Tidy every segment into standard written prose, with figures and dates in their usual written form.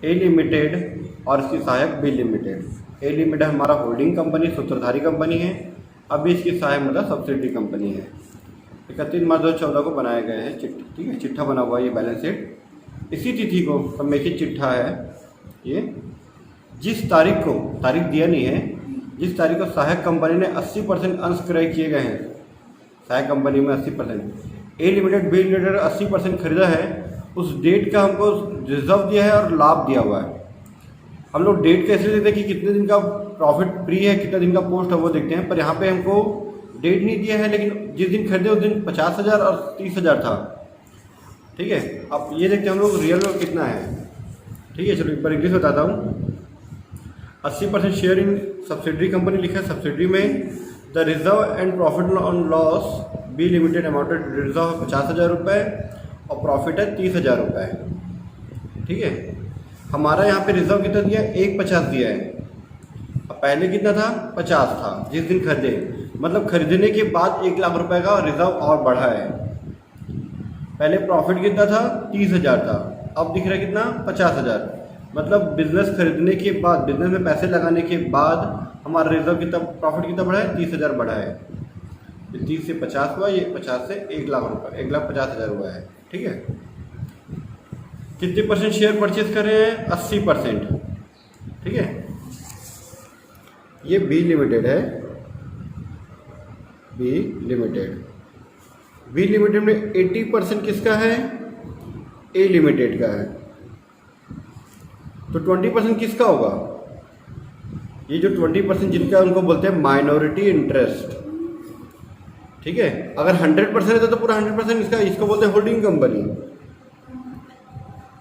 ए limited और इसकी सहायक बी लिमिटेड। ए लिमिटेड हमारा होल्डिंग कंपनी, सूत्रधारी कंपनी है। अभी इसकी सहायक मतलब सब्सिडरी कंपनी है। 31 मार्च 2014 को बनाया गया है ठीक है, चिट्ठा बना हुआ है ये बैलेंस शीट। इसी तिथि को समेकित चिट्ठा है ये। जिस तारीख को, तारीख दिया नहीं है, जिस तारीख को सहायक कंपनी ने 80% अंश क्रय किए गए हैं, सहायक कंपनी में 80%, ए लिमिटेड बी लिमिटेड 80% खरीदा है, उस डेट का हमको रिजर्व दिया है और लाभ दिया हुआ है। हम लोग डेट कैसे देखते हैं कि कितने दिन का प्रॉफिट प्री है, कितने दिन का पोस्ट है, वो देखते हैं। पर यहाँ पे हमको डेट नहीं दिया है, लेकिन जिस दिन खरीदे उस दिन 50,000 और 30,000 था। ठीक है, अब ये देखते हैं हम लोग रियल में कितना है। ठीक है, चलो एक बार इंग्लिश बताता हूँ। 80% शेयर इन सब्सिडरी कंपनी लिखा है। सब्सिडरी में the reserve and profit on loss B limited amounted, reserve है 50,000 रुपये और प्रॉफिट है 30,000 रुपये। ठीक है, हमारा यहाँ पे रिजर्व कितना दिया है? 150 दिया है। अब पहले कितना था? 50 था जिस दिन खरीदे, मतलब खरीदने के बाद 1 लाख रुपए का रिजर्व और बढ़ा है। पहले प्रॉफिट कितना था? 30,000 था, अब दिख रहा है कितना? 50,000। मतलब बिजनेस खरीदने के बाद, बिजनेस में पैसे लगाने के बाद हमारा रिजर्व कितना, प्रॉफिट कितना बढ़ा है? 30,000 बढ़ा है। 30 से 50 हुआ, ये 50 से 1 लाख रुपये, 1,50,000 हुआ है। ठीक है, कितने परसेंट शेयर परचेज कर रहे हैं? 80%। ठीक है, ये बी लिमिटेड है। बी लिमिटेड, बी लिमिटेड में 80% किसका है? ए लिमिटेड का है। तो 20% किसका होगा? ये जो 20% जिनका, उनको बोलते हैं माइनॉरिटी इंटरेस्ट। ठीक है, अगर 100% है तो पूरा 100% इसका, इसको बोलते हैं होल्डिंग कंपनी।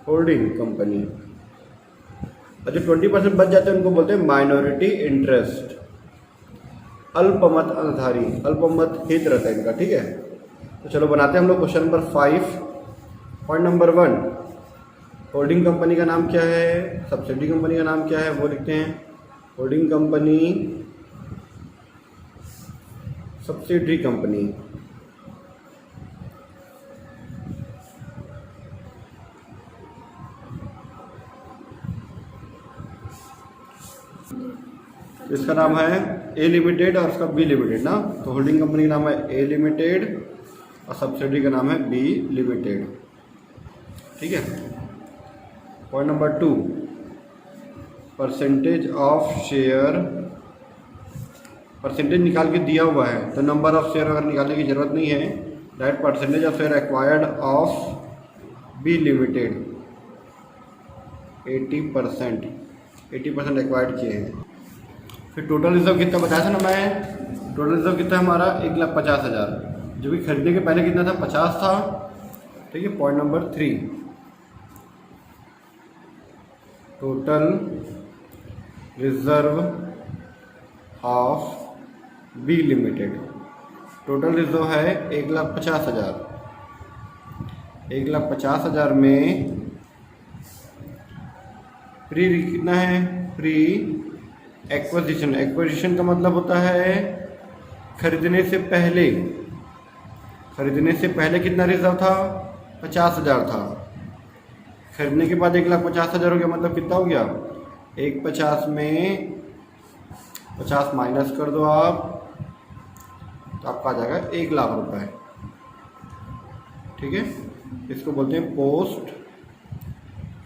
Holding company. और जो 20% बच जाते हैं उनको बोलते हैं माइनॉरिटी इंटरेस्ट। अल्पमत अंशधारी, अल्पमत हित रहता है इनका। ठीक है, तो चलो बनाते हैं हम लोग question number 5। Point number 1, holding company का नाम क्या है, सब्सिडी कंपनी का नाम क्या है, वो लिखते हैं। Holding company, subsidiary company. इसका नाम है ए लिमिटेड और उसका बी लिमिटेड ना। तो होल्डिंग कंपनी का नाम है ए लिमिटेड और सब्सिडरी का नाम है बी लिमिटेड। ठीक है, point number 2, percentage of share. Percentage निकाल के दिया हुआ है, तो नंबर ऑफ शेयर अगर निकालने की जरूरत नहीं है। Direct percentage of share acquired of B limited 80%, 80% acquired किए हैं। फिर टोटल रिजर्व कितना बताया था ना मैं? टोटल रिजर्व कितना हमारा? 1,50,000, जो कि खरीदने के पहले कितना था? 50 था। ठीक है, point number 3, total reserve of B limited. Total reserve है 1,50,000। 1,50,000 में प्री कितना है? Pre acquisition. एक्विजिशन का मतलब होता है खरीदने से पहले। खरीदने से पहले कितना रिजर्व था? 50,000 था। खरीदने के बाद 1,50,000 हो गया, मतलब कितना हो गया? 150 में 50 माइनस कर दो आप, तो आपका आ जाएगा 1 लाख रुपए। ठीक है, इसको बोलते हैं पोस्ट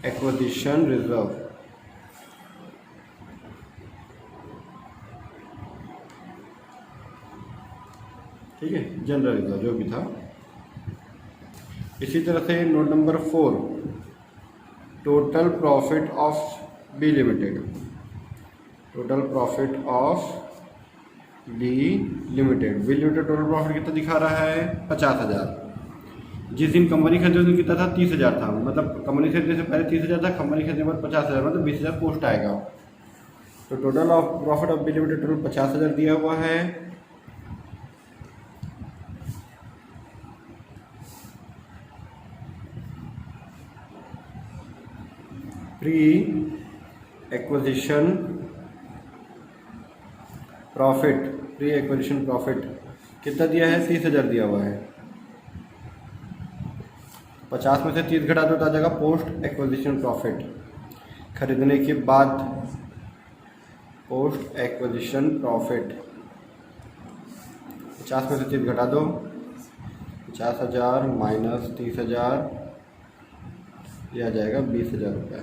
एक्विजिशन रिजर्व। ठीक है, जनरल रिजर्व जो भी था। इसी तरह से note number 4, total profit of B limited. Total profit of B limited. B limited total profit कितना दिखा रहा है? 50,000। जिस दिन कंपनी खरीदे उस दिन कितना था? 30,000 था। मतलब कंपनी खरीदने से पहले 30,000 था, कंपनी खरीदने के बाद 50,000, मतलब 20,000 पोस्ट आएगा। तो total of profit of B limited total 50,000 दिया हुआ है। Pre acquisition profit, pre acquisition profit कितना दिया है? 30,000 दिया हुआ है। 50 में से 30 घटा दो तो आ जाएगा पोस्ट एक्विजिशन प्रॉफिट। खरीदने के बाद पोस्ट एक्विजिशन प्रॉफिट 50 में से 30 घटा दो, 50,000 माइनस 30,000, यह आ जाएगा 20,000 रुपये।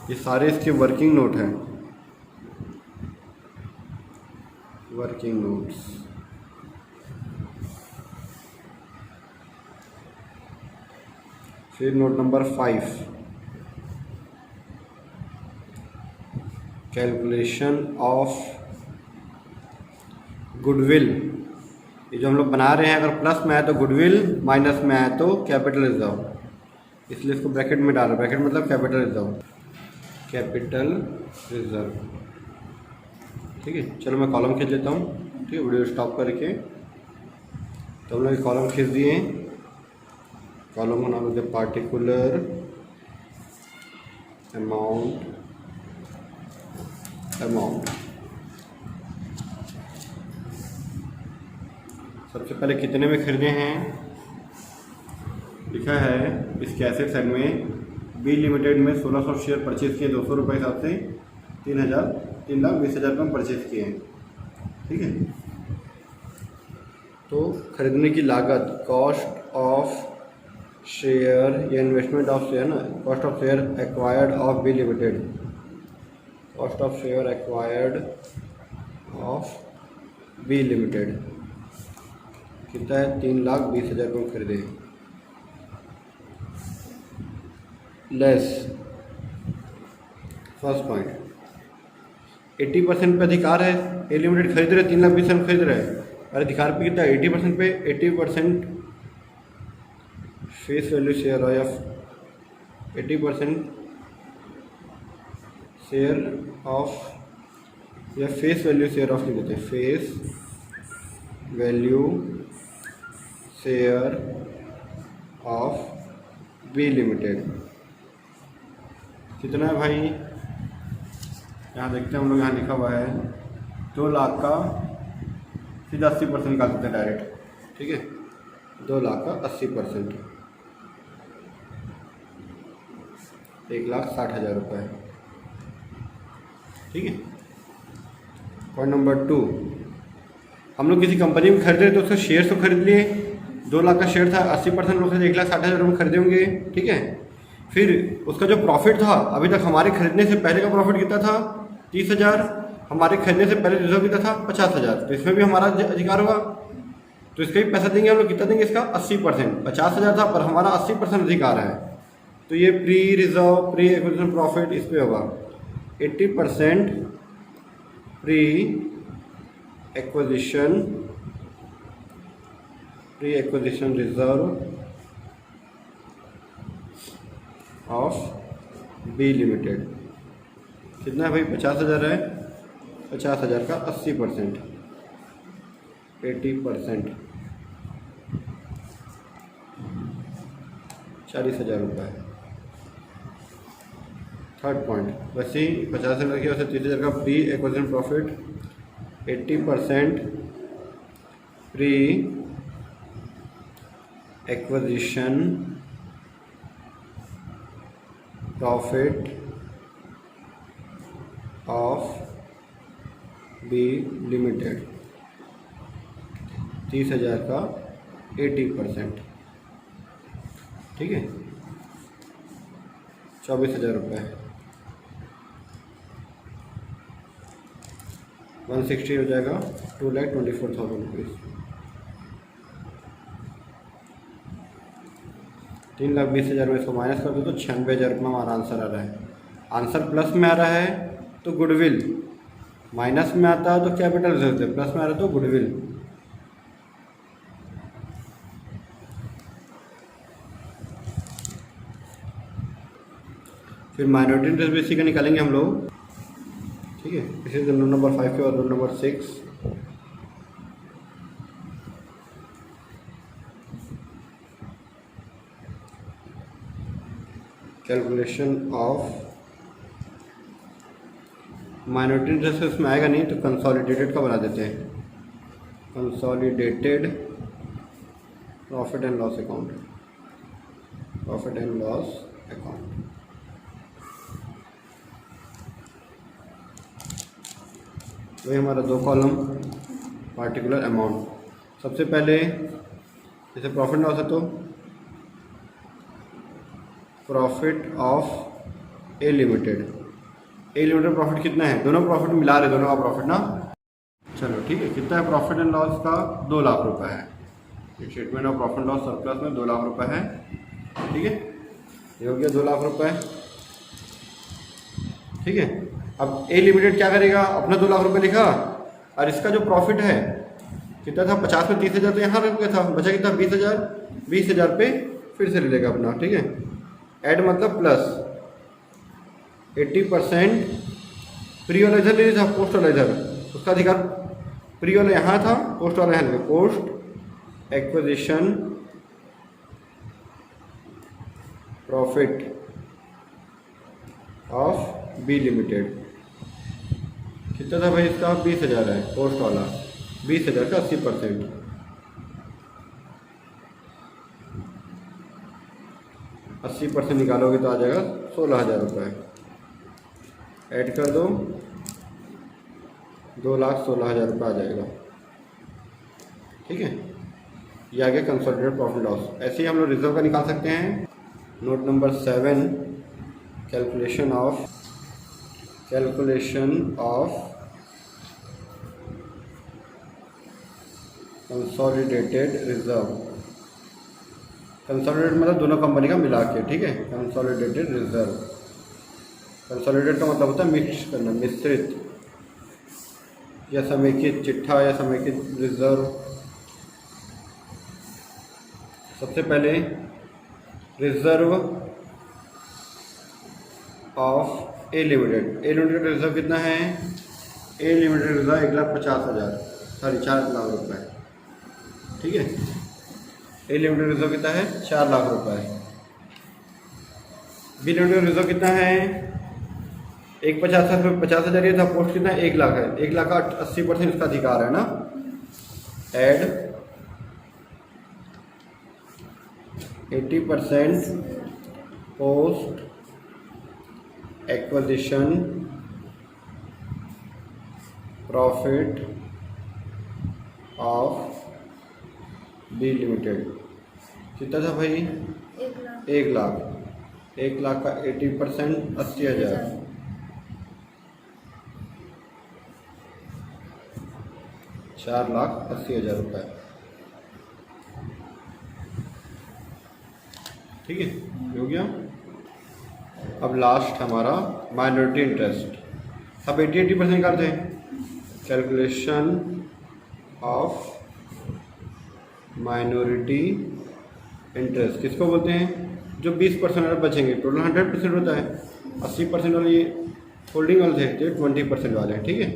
ये सारे इसके वर्किंग नोट हैं, वर्किंग नोट्स। फिर note number 5, calculation of goodwill. ये जो हम लोग बना रहे हैं, अगर प्लस में है तो गुडविल, माइनस में है तो कैपिटल रिजर्व, इसलिए इसको ब्रैकेट में डाल रहे। ब्रैकेट मतलब कैपिटल रिजर्व, कैपिटल रिजर्व। ठीक है, चलो मैं कॉलम खींच लेता हूँ। ठीक है, वीडियो स्टॉप करके तो हम लोग कॉलम खींच दिए। कॉलम का नाम है पार्टिकुलर अमाउंट, सबसे पहले कितने में खरीदे हैं लिखा है इसके एसेट साइड में। बी लिमिटेड में 1600 शेयर परचेज किए 200 रुपये हिसाब से, 3,20,000 रुपये परचेज किए हैं। ठीक है, तो खरीदने की लागत कॉस्ट ऑफ शेयर या इन्वेस्टमेंट ऑफ शेयर ना, cost of share acquired of B limited, cost of share acquired of B limited कितना है, 3,20,000 रुपये खरीदे। लेस फर्स्ट पॉइंट 80% पे अधिकार है। ए लिमिटेड खरीद रहे 3,20,000 खरीद रहे हैं, और अधिकार पे कितना 80% पे 80% face value share of 80% share of या फेस वैल्यू शेयर ऑफ लिख देते हैं, face value share of B limited कितना है भाई, यहाँ देखते हैं हम लोग। यहाँ लिखा हुआ है 2 लाख का सीधा 80% निकाल देते हैं डायरेक्ट। ठीक है, 2 लाख का 80%, 1,60,000 रुपये। ठीक है, पॉइंट नंबर 2, हम लोग किसी कंपनी में खरीद रहे तो उसका शेयर तो खरीद लिए। 2 लाख का शेयर था, 80% लोग 1,60,000 रुपये खरीदे होंगे। ठीक है, फिर उसका जो प्रॉफिट था, अभी तक हमारे खरीदने से पहले का प्रॉफिट कितना था 30,000, हमारे खरीदने से पहले रिजर्व कितना था 50,000, तो इसमें भी हमारा अधिकार होगा। तो इसका भी पैसा देंगे हम लोग, कितना देंगे इसका 80%। 50,000 था पर हमारा 80% अधिकार है, तो ये pre reserve pre acquisition profit इस पर होगा 80% pre acquisition reserve of B limited कितना है भाई, 50,000 है। 50,000 का 80%, 80% 40,000 रुपये। थर्ड पॉइंट, वैसे ही 50,000 की वैसे 30,000 का pre acquisition profit, 80% pre acquisition profit of B limited, 30,000 का 80%। ठीक है, 24,000 रुपये, 160 हो जाएगा, 2,24,000 रुपीज़। 3,20,000 में इसको माइनस कर दो तो 96,000 रुपये हमारा आंसर आ रहा है। आंसर प्लस में आ रहा है तो गुडविल, माइनस में आता है तो कैपिटल रिजर्व, प्लस में आ रहा है तो गुडविल। फिर माइनॉरिटी इंटरेस्ट भी इसी का निकालेंगे हम लोग। ठीक है, इसी नोट नंबर 5 के बाद note number 6, calculation of minority interest इसमें आएगा नहीं तो कंसोलिडेटेड का बना देते हैं, consolidated profit and loss account, profit and loss account. वही हमारा 2 कॉलम पार्टिकुलर अमाउंट। सबसे पहले जैसे प्रॉफिट लॉस है तो profit of A limited profit कितना है, दोनों प्रॉफिट मिला रहे, दोनों का प्रॉफिट ना। चलो ठीक है, कितना है प्रॉफिट एंड लॉस का 2 लाख रुपए है। Statement of profit loss surplus में 2 लाख रुपए है। ठीक है, ये हो गया 2 लाख रुपए। ठीक है, अब ए लिमिटेड क्या करेगा, अपना 2 लाख रुपए लिखा और इसका जो प्रॉफिट है कितना था 50 में 30,000 तो यहाँ रख गया था, बचा कितना 20,000। 20,000 पे फिर से ले लेगा अपना। ठीक है, ऐड मतलब प्लस 80% प्री वाला इधर ले था, पोस्ट वाला इधर, उसका अधिकार प्री वाला यहाँ था, पोस्ट वाला यहाँ। Post acquisition profit of B limited कितना था भाई, इसका 20,000 है, पोस्ट वाला 20,000 का 80%। 80% निकालोगे तो आ जाएगा 16,000 रुपये। ऐड कर दो, 2,16,000 रुपये आ जाएगा। ठीक है, ये आ गया कंसोलिडेटेड प्रॉफिट लॉस। ऐसे ही हम लोग रिजर्व का निकाल सकते हैं। Note number 7, calculation of consolidated reserve. Consolidated मतलब दोनों कंपनी का मिला के। ठीक है, कंसोलिडेटेड रिजर्व, कंसोलिडेटेड का मतलब होता है मिक्स करना, मिश्रित या समेकित चिट्ठा या समेकित रिजर्व। सबसे पहले reserve of A limited. A limited reserve कितना है, A limited reserve 1,50,000 sorry 4 lakh रुपए। ठीक है, ए लिमिटेड रिजर्व कितना है 4 लाख रुपए। बी लिमिटेड रिजर्व कितना है 50,000 ये था, पोस्ट कितना 1 लाख है। 1 लाख का 80% इसका अधिकार है ना। Add 80% post acquisition profit of B limited कितना था भाई 1 लाख। 1 लाख का 80% 80,000। 4,80,000 रुपये। ठीक है, हो गया। अब लास्ट हमारा माइनॉरिटी इंटरेस्ट। अब 80% करते हैं। कैलकुलेशन ऑफ माइनॉरिटी इंटरेस्ट किसको बोलते हैं, जो 20% वाले बचेंगे। टोटल 100% होता है, 80% वाले ये होल्डिंग वाले थे, 20% वाले हैं। ठीक है,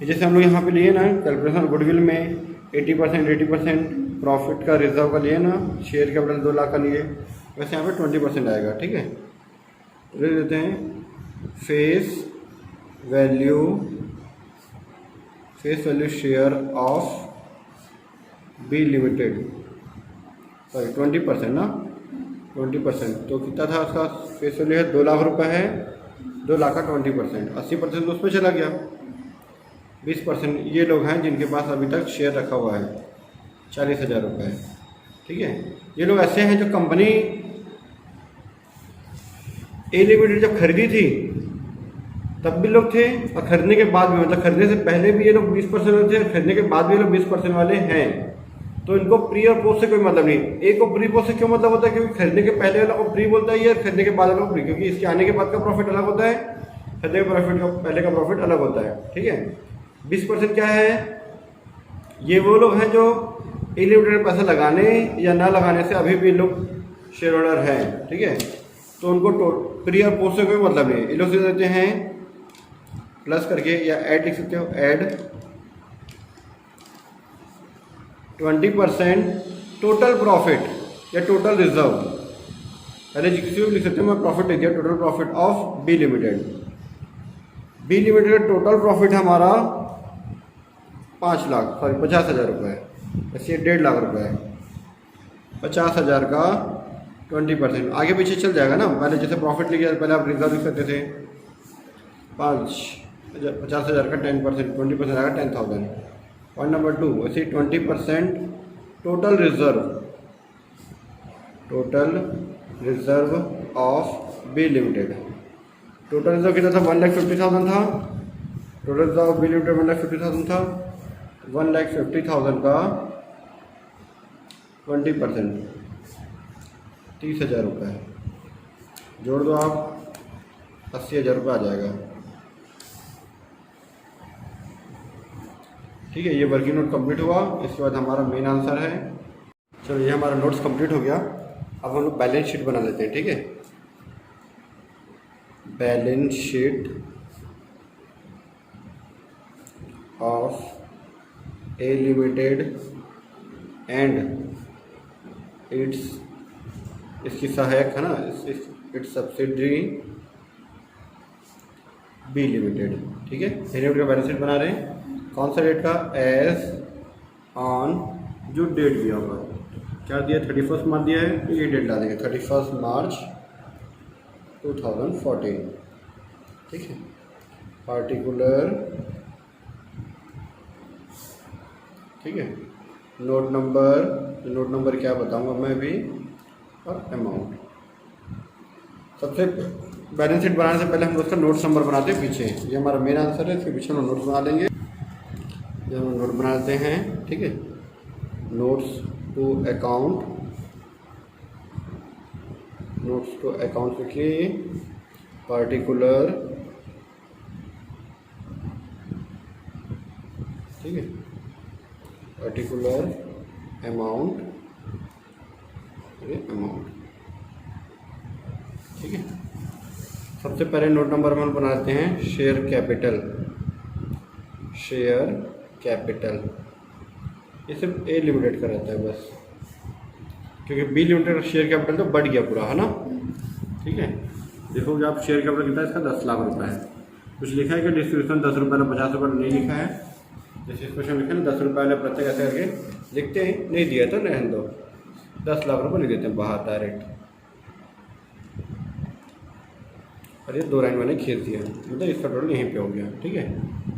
जैसे हम लोग यहाँ पे लिए ना कैलकुलेशन गुडविल में 80% प्रॉफिट का रिजर्व का लिए ना, शेयर कैपिटल 2 लाख का लिए, वैसे यहाँ पे 20% आएगा। ठीक है, ले लेते हैं face value share of B limited, sorry 20% ना, 20%। तो कितना था उसका फेस वैल्यू है 2 लाख रुपए है। 2 लाख का 20%, 80% तो उसमें चला गया। 20% ये लोग हैं जिनके पास अभी तक शेयर रखा हुआ है 40,000 रुपये। ठीक है, ये लोग ऐसे हैं जो कंपनी ए लिमिटेड जब खरीदी थी तब भी लोग थे, और खरीदने के बाद भी, मतलब खरीदने से पहले भी ये लोग 20% वाले थे, खरीदने के बाद भी ये लोग 20% वाले हैं। तो इनको प्री और पोस्ट से कोई मतलब नहीं। ए को प्री पोस्ट से क्यों मतलब होता है, क्योंकि खरीदने के पहले वाला को प्री बोलता है, और खरीदने के बाद वाला को प्री, क्योंकि इसके आने के बाद का प्रॉफिट अलग होता है, खरीदने के प्रॉफिट का पहले का प्रॉफिट अलग होता है। ठीक है, 20% क्या है, ये वो लोग हैं जो ए लिमिटेड में पैसा लगाने या ना लगाने से अभी भी लोग शेयर होल्डर हैं। ठीक है, तो उनको प्री और पोस्ट से कोई मतलब नहीं। ये लोग से देते हैं प्लस करके, या ऐड लिख सकते हो, ऐड 20% टोटल प्रॉफिट या टोटल रिजर्व। पहले किसी भी लिख सकते हो, मैं प्रॉफिट लिख दिया, total profit of B limited. B limited का टोटल प्रॉफिट हमारा 50,000 रुपये, ऐसे 1.5 लाख रुपये। 50,000 का 20%। आगे पीछे चल जाएगा ना, पहले जैसे प्रॉफिट लिखा पहले आप रिजर्व लिख सकते थे 50,000 का 10%, 20% आएगा 10,000। पॉइंट नंबर 2, वैसे 20% total reserve of B limited. Total reserve कितना था? 1,50,000 था। Total reserve of B limited 1,50,000 था। 1,50,000 का 20% 30,000 रुपये, जोड़ दो आप, 80,000 रुपये आ जाएगा। ठीक है, ये वर्किंग नोट कंप्लीट हुआ। इसके बाद हमारा मेन आंसर है। चलो ये हमारा नोट्स कंप्लीट हो गया। अब हम लोग बैलेंस शीट बना लेते हैं। ठीक है, balance sheet of A limited and इसकी सहायक है ना, इट्स सब्सिडरी बी लिमिटेड। ठीक है, ए लिमिटेड का बैलेंस शीट बना रहे हैं। कौन सा डेट का? एज ऑन, जो डेट दिया होगा, क्या दिया? 31 मार्च दिया है, तो ये डेट ला देंगे 31 मार्च 2014। ठीक है, पार्टिकुलर, ठीक है, नोट नंबर क्या बताऊंगा मैं भी, और अमाउंट। सबसे बैलेंस शीट बनाने से पहले हम उसका नोट्स नंबर बनाते हैं पीछे। ये हमारा मेन आंसर है, इसके पीछे हम नोट्स बना लेंगे। ये हम नोट बना लेते हैं। ठीक है, नोट्स टू अकाउंट लिखिए, पार्टिकुलर, ठीक है, पार्टिकुलर अमाउंट, ठीक है। सबसे पहले नोट नंबर हम बनाते हैं शेयर कैपिटल। ये सिर्फ ए लिमिटेड का रहता है बस, क्योंकि बी लिमिटेड का शेयर कैपिटल तो बढ़ गया पूरा, है ना। ठीक है, देखोगे आप शेयर कैपिटल कितना है इसका? 10 लाख रुपए है। कुछ लिखा है कि डिस्ट्रीब्यूशन 10 रुपये 50 रुपये नहीं लिखा है। जैसे इस क्वेश्चन लिखा है ना, 10 रुपये वाले प्रत्येक ऐसे करके लिखते हैं, नहीं दिया तो रहने दो, 10 लाख रुपये लिख देते हैं बाहर डायरेक्ट। और ये 2 लाइन मैंने खींच दिया, मतलब इसका टोटल यहीं पे हो गया। ठीक है,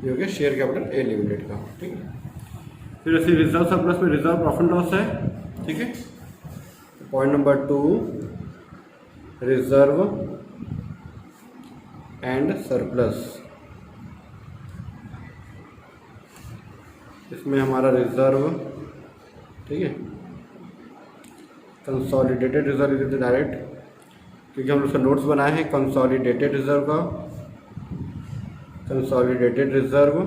ये हो गया शेयर कैपिटल ए लिमिटेड का। ठीक है, फिर ऐसे रिजर्व सरप्लस में रिजर्व प्रॉफिट लॉस है। ठीक है, point number 2, reserve and surplus. इसमें हमारा रिजर्व, ठीक है, कंसोलिडेटेड रिजर्व लिख देते डायरेक्ट, क्योंकि हम उसका नोट्स बनाए हैं कंसोलिडेटेड रिजर्व का, कंसोलिडेटेड रिजर्व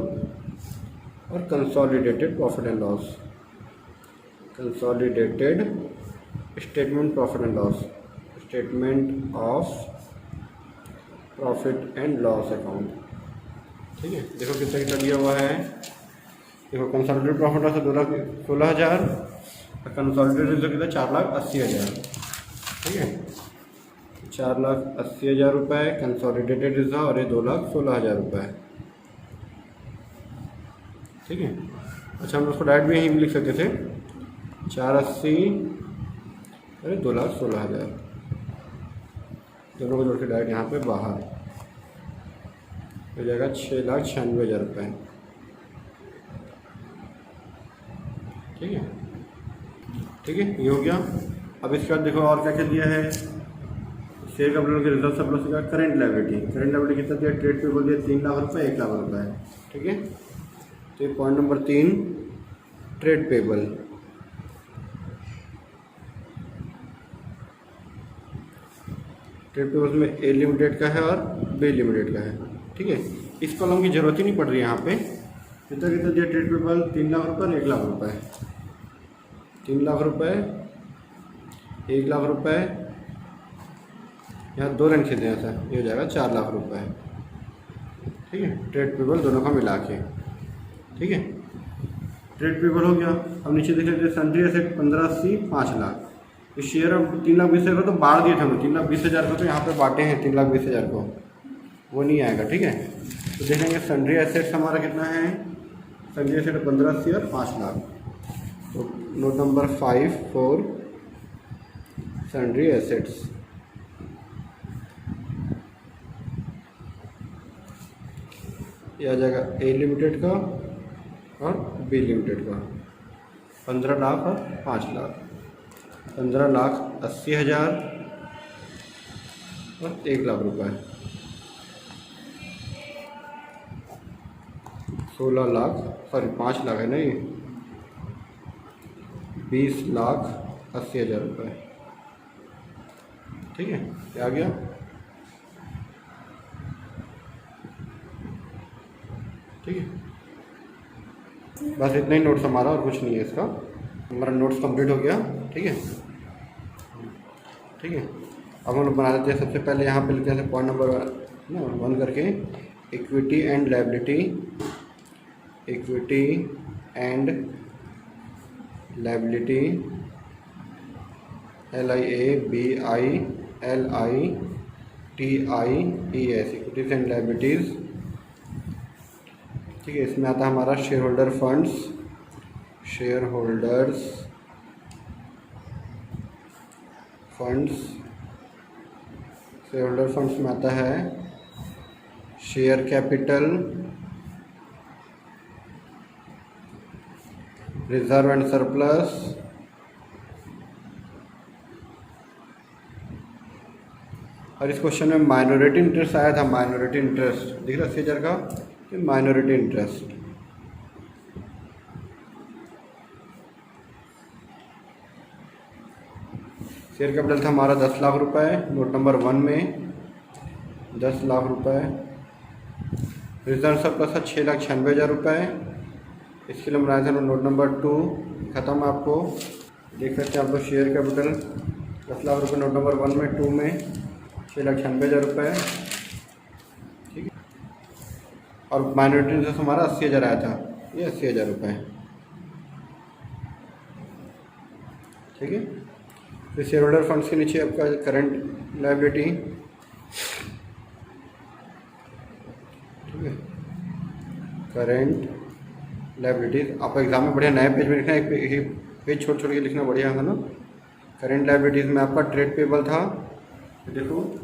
और consolidated profit and loss, consolidated statement profit and loss, statement of profit and loss account. ठीक है, देखो कितना कितना दिया हुआ है। देखो कंसोलिडेटेड प्रॉफिट लॉस 2,16,000 और कंसोलिडेटेड रिजर्व कितना 4,80,000। ठीक है, 4,80,000 रुपये कंसोलिडेटेड रिजर्व और ये 2,16,000 रुपये। ठीक है, अच्छा हम उसको डायरेक्ट भी यहीं लिख सकते थे, 480 अरे 2,16,000, दोनों को जोड़ के डायरेक्ट यहाँ पे बाहर हो जाएगा 6,96,000 रुपये। ठीक है, ठीक है, ये हो गया। अब इसके बाद देखो और क्या क्या दिया है। शेयर कैपिटल के रिजर्व सरप्लस का करेंट लायबिलिटी कितना दिया? ट्रेड पेबल दिया 3 लाख रुपये, 1 लाख रुपये। ठीक है, तो ये point number 3, trade payable. Trade payables में ए लिमिटेड का है और बी लिमिटेड का है। ठीक है, इस कॉलम की जरूरत ही नहीं पड़ रही है यहाँ पे। कितना कितना दिया ट्रेड पेबल? 3 लाख रुपये और 1 लाख रुपये। 3 लाख रुपये, 1 लाख रुपये, यहाँ 2 लाइन खींचते हैं ऐसा, ये हो जाएगा 4 लाख रुपये। ठीक है, ट्रेड पेबल दोनों का मिला के। ठीक है, ट्रेड पेबल हो गया। अब नीचे देख लेते हैं सन्ड्री एसेट 1580 5 लाख। इस शेयर अब 3,20,000 को तो बांट दिए थे हम, 3,20,000 को तो यहाँ पे बांटे हैं 3,20,000 को, वो नहीं आएगा। ठीक है, तो देखेंगे सन्ड्री एसेट्स हमारा कितना है। सन्ड्री एसेट 1580 और 5 लाख। तो नोट नंबर 5 4 सन्ड्री एसेट्स। ये आ जाएगा ए लिमिटेड का और बी लिमिटेड का 15 लाख और 5 लाख। 15,80,000 और 1 लाख रुपए। 16 लाख, सॉरी 5 लाख है ना ये, 20,80,000 रुपये। ठीक है, क्या आ गया? ठीक है, बस इतना ही नोट्स हमारा, और कुछ नहीं है इसका। हमारा नोट्स कंप्लीट हो गया। ठीक है, ठीक है। अब हम लोग बना देते हैं। सबसे पहले यहाँ पे लिखते हैं पॉइंट नंबर 1 करके, equity and liability, equity and liability, LIABILITIES, equities and liabilities. ठीक है, इसमें आता है हमारा share holder funds, share holders funds. Share holder funds में आता है share capital, reserve and surplus, और इस क्वेश्चन में माइनॉरिटी इंटरेस्ट आया था। माइनॉरिटी इंटरेस्ट दिख रहा है 80,000 का, माइनॉरिटी इंटरेस्ट। शेयर कैपिटल था हमारा 10 लाख रुपए, नोट नंबर 1 में 10 लाख रुपए। रिजर्व सरप्लस था 6,96,000 रुपये, इसके लिए बनाया था नोट नंबर 2, ख़त्म। आपको देख सकते हैं आप लोग, शेयर कैपिटल 10 लाख रुपये, नोट नंबर 1 में, 2 में 6,96,000 रुपये। ठीक है, और माइनॉरिटी इंटरेस्ट हमारा 80,000 आया था, ये 80,000 रुपये। ठीक है, फिर शेयर होल्डर फंड्स के नीचे आपका करंट लायबिलिटी। ठीक है, करंट लायबिलिटीज। आप एग्जाम में बढ़िया नए पेज में लिखना, एक पेज छोड़ के लिखना, बढ़िया है ना। करंट लायबिलिटीज में आपका ट्रेड पेबल था, देखो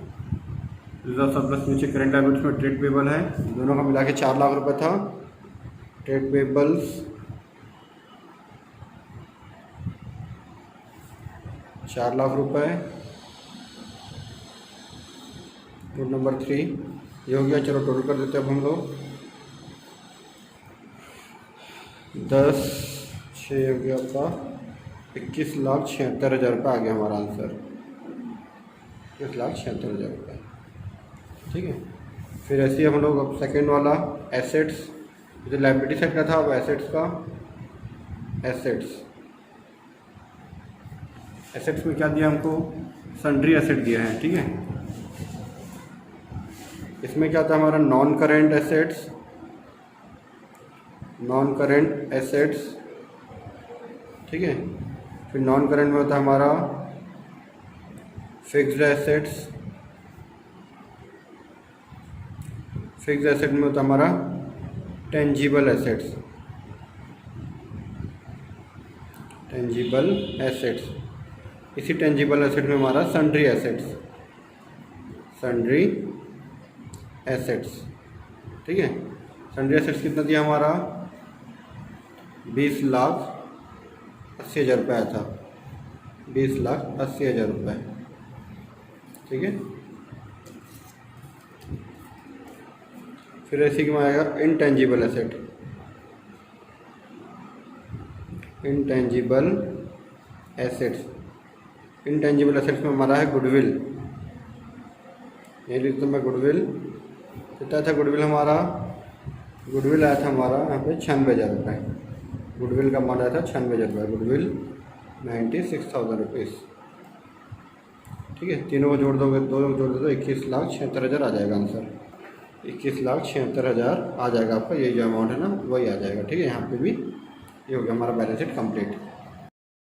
रिजर्व सरप्लस नीचे करंट लायबिलिटीज में ट्रेड पेबल है, दोनों का मिला के 4 लाख रुपये था। ट्रेड पेबल्स 4 लाख रुपये। नोट नंबर 3 ये हो गया। चलो टोटल कर देते हैं अब हम लोग। 10 6 हो गया आपका 21,76,000 रुपये आ गया हमारा आंसर, 21,76,000 रुपये। ठीक है, फिर ऐसे ही हम लोग अब सेकेंड वाला एसेट्स, जो लायबिलिटी साइड का था, अब एसेट्स का। एसेट्स में क्या दिया हमको? सन्ड्री एसेट दिया है। ठीक है, इसमें क्या था हमारा? Non current assets, non current assets. ठीक है, फिर नॉन करेंट में होता है हमारा फिक्स्ड एसेट्स, फिक्स्ड एसेट में होता है हमारा टेंजिबल एसेट्स, टेंजिबल एसेट्स। इसी टेंजिबल एसेट में हमारा सन्ड्री एसेट्स, सन्ड्री एसेट्स। ठीक है, सन्ड्री एसेट्स कितना दिया हमारा? 20,80,000 रुपये आया था, 20,80,000 रुपये। ठीक है, फिर ऐसे में आएगा intangible asset, intangible assets. Intangible assets में हमारा है गुडविल, ये लिखता मैं गुडविल। कितना था गुडविल हमारा? गुडविल आया था हमारा यहाँ पे 96,000 रुपये। गुडविल का अमाउंट आया था 96,000 रुपये, गुडविल 96,000 रुपीज़। ठीक है, तीनों को जोड़ दोगे, दोनों को जोड़ दो तो 21,76,000 आ जाएगा आंसर। 21,76,000 आ जाएगा आपका, ये जो अमाउंट है ना वही आ जाएगा। ठीक है, यहाँ पे भी ये हो गया हमारा बैलेंस शीट कंप्लीट।